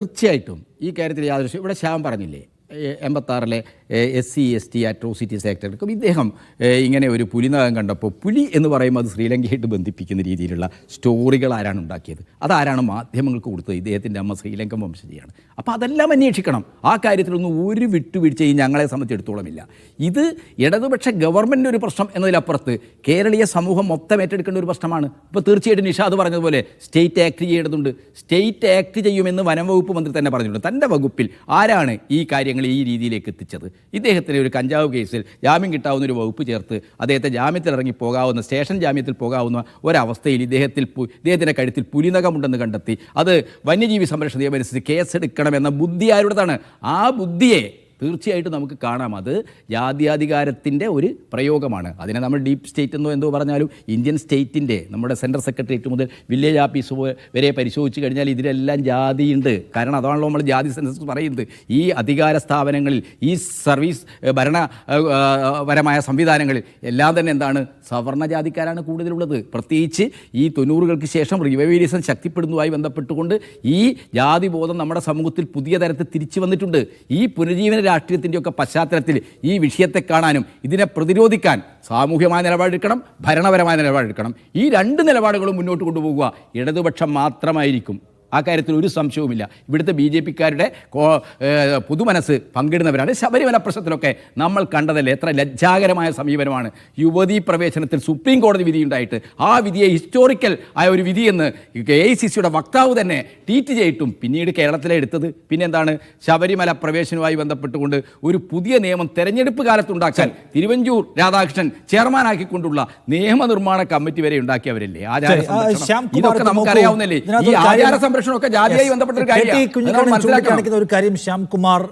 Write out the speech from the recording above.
തീർച്ചയായിട്ടും ഈ കാര്യത്തിൽ യാതൊരു ഇവിടെ ശ്യാം പറഞ്ഞില്ലേ 86-ലെ SC/ST അട്രോസിറ്റീസ് ആക്ട് എടുക്കും. ഇദ്ദേഹം ഇങ്ങനെ ഒരു പുലിനകം കണ്ടപ്പോൾ പുലി എന്ന് പറയുമ്പോൾ അത് ശ്രീലങ്കയായിട്ട് ബന്ധിപ്പിക്കുന്ന രീതിയിലുള്ള സ്റ്റോറികൾ ആരാണ് ഉണ്ടാക്കിയത്, അതാരാണ് മാധ്യമങ്ങൾക്ക് കൊടുത്തത്? ഇദ്ദേഹത്തിൻ്റെ അമ്മ ശ്രീലങ്കൻ വംശജയാണ്. അപ്പോൾ അതെല്ലാം അന്വേഷിക്കണം. ആ കാര്യത്തിലൊന്നും ഒരു വിട്ടുവീഴ്ചയും ഞങ്ങളെ സംബന്ധിച്ചിടത്തോളമില്ല. ഇത് ഇടതുപക്ഷ ഗവൺമെൻറ് ഒരു പ്രശ്നം എന്നതിലപ്പുറത്ത് കേരളീയ സമൂഹം മൊത്തം ഏറ്റെടുക്കേണ്ട ഒരു പ്രശ്നമാണ്. ഇപ്പോൾ തീർച്ചയായിട്ടും നിഷാദ് പറഞ്ഞതുപോലെ സ്റ്റേറ്റ് ആക്ട് ചെയ്യേണ്ടതുണ്ട്. സ്റ്റേറ്റ് ആക്ട് ചെയ്യുമെന്ന് വനം വകുപ്പ് മന്ത്രി തന്നെ പറഞ്ഞിട്ടുണ്ട്. തൻ്റെ വകുപ്പിൽ ആരാണ് ഈ കാര്യങ്ങൾ ഈ രീതിയിലേക്ക് എത്തിച്ചത്? ഇദ്ദേഹത്തിന് ഒരു കഞ്ചാവ് കേസിൽ ജാമ്യം കിട്ടാവുന്ന ഒരു വകുപ്പ് ചേർത്ത് അദ്ദേഹത്തെ ജാമ്യത്തിൽ ഇറങ്ങി പോകാവുന്ന, സ്റ്റേഷൻ ജാമ്യത്തിൽ പോകാവുന്ന ഒരവസ്ഥയിൽ ഇദ്ദേഹത്തിൻ്റെ കഴുത്തിൽ പുലിനകമുണ്ടെന്ന് കണ്ടെത്തി അത് വന്യജീവി സംരക്ഷണ നിയമമനുസരിച്ച് കേസെടുക്കണമെന്ന ബുദ്ധി ആരുടേതാണ്? ആ ബുദ്ധിയെ തീർച്ചയായിട്ടും നമുക്ക് കാണാം. അത് ജാത്യാധികാരത്തിൻ്റെ ഒരു പ്രയോഗമാണ്. അതിനെ നമ്മൾ ഡീപ്പ് സ്റ്റേറ്റ് എന്നോ എന്തോ പറഞ്ഞാലും ഇന്ത്യൻ സ്റ്റേറ്റിൻ്റെ നമ്മുടെ സെൻട്രൽ സെക്രട്ടേറിയറ്റ് മുതൽ വില്ലേജ് ഓഫീസ് വരെ പരിശോധിച്ച് കഴിഞ്ഞാൽ ഇതിലെല്ലാം ജാതിയുണ്ട്. കാരണം അതാണല്ലോ നമ്മൾ ജാതി സെൻസസ് പറയുന്നത്. ഈ അധികാര സ്ഥാപനങ്ങളിൽ, ഈ സർവീസ് ഭരണപരമായ സംവിധാനങ്ങളിൽ എല്ലാം തന്നെ എന്താണ്, സവർണ ജാതിക്കാരാണ് കൂടുതലുള്ളത്. പ്രത്യേകിച്ച് ഈ 90-കൾക്ക് ശേഷം റിവൈവലിസം ശക്തിപ്പെടുന്നതുമായി ബന്ധപ്പെട്ടുകൊണ്ട് ഈ ജാതിബോധം നമ്മുടെ സമൂഹത്തിൽ പുതിയ തരത്തിൽ തിരിച്ചു വന്നിട്ടുണ്ട്. ഈ പുനരുജ്ജീവന രാഷ്ട്രീയത്തിൻ്റെയൊക്കെ പശ്ചാത്തലത്തിൽ ഈ വിഷയത്തെ കാണാനും ഇതിനെ പ്രതിരോധിക്കാൻ സാമൂഹ്യമായ നിലപാടെടുക്കണം, ഭരണപരമായ നിലപാടെടുക്കണം. ഈ രണ്ട് നിലപാടുകളും മുന്നോട്ട് കൊണ്ടുപോകുക ഇടതുപക്ഷം മാത്രമായിരിക്കും. ആ കാര്യത്തിൽ ഒരു സംശയവുമില്ല. ഇവിടുത്തെ BJP-ക്കാരുടെ പുതുമനസ് പങ്കിടുന്നവരാണ്. ശബരിമല പ്രശ്നത്തിലൊക്കെ നമ്മൾ കണ്ടതല്ലേ എത്ര ലജ്ജാകരമായ സമീപനമാണ്. യുവതീ പ്രവേശനത്തിൽ സുപ്രീം കോടതി വിധിയുണ്ടായിട്ട് ആ വിധിയെ ഹിസ്റ്റോറിക്കൽ ആയ ഒരു വിധിയെന്ന് AICC-യുടെ വക്താവ് തന്നെ ട്വീറ്റ് ചെയ്തിട്ടും പിന്നീട് കേരളത്തിലെ എടുത്തത് പിന്നെന്താണ്, ശബരിമല പ്രവേശനവുമായി ബന്ധപ്പെട്ടുകൊണ്ട് ഒരു പുതിയ നിയമം തെരഞ്ഞെടുപ്പ് കാലത്തുണ്ടാക്കാൻ തിരുവഞ്ചൂർ രാധാകൃഷ്ണൻ ചെയർമാനാക്കിക്കൊണ്ടുള്ള നിയമനിർമ്മാണ കമ്മിറ്റി വരെ ഉണ്ടാക്കിയവരല്ലേ. ഇതൊക്കെ നമുക്കറിയാവുന്നല്ലേ. ഈ ആചാര സംരക്ഷണമൊക്കെ ജാതിയായി ബന്ധപ്പെട്ട ഒരു കാര്യം ഒരു കാര്യം ശ്യാംകുമാർ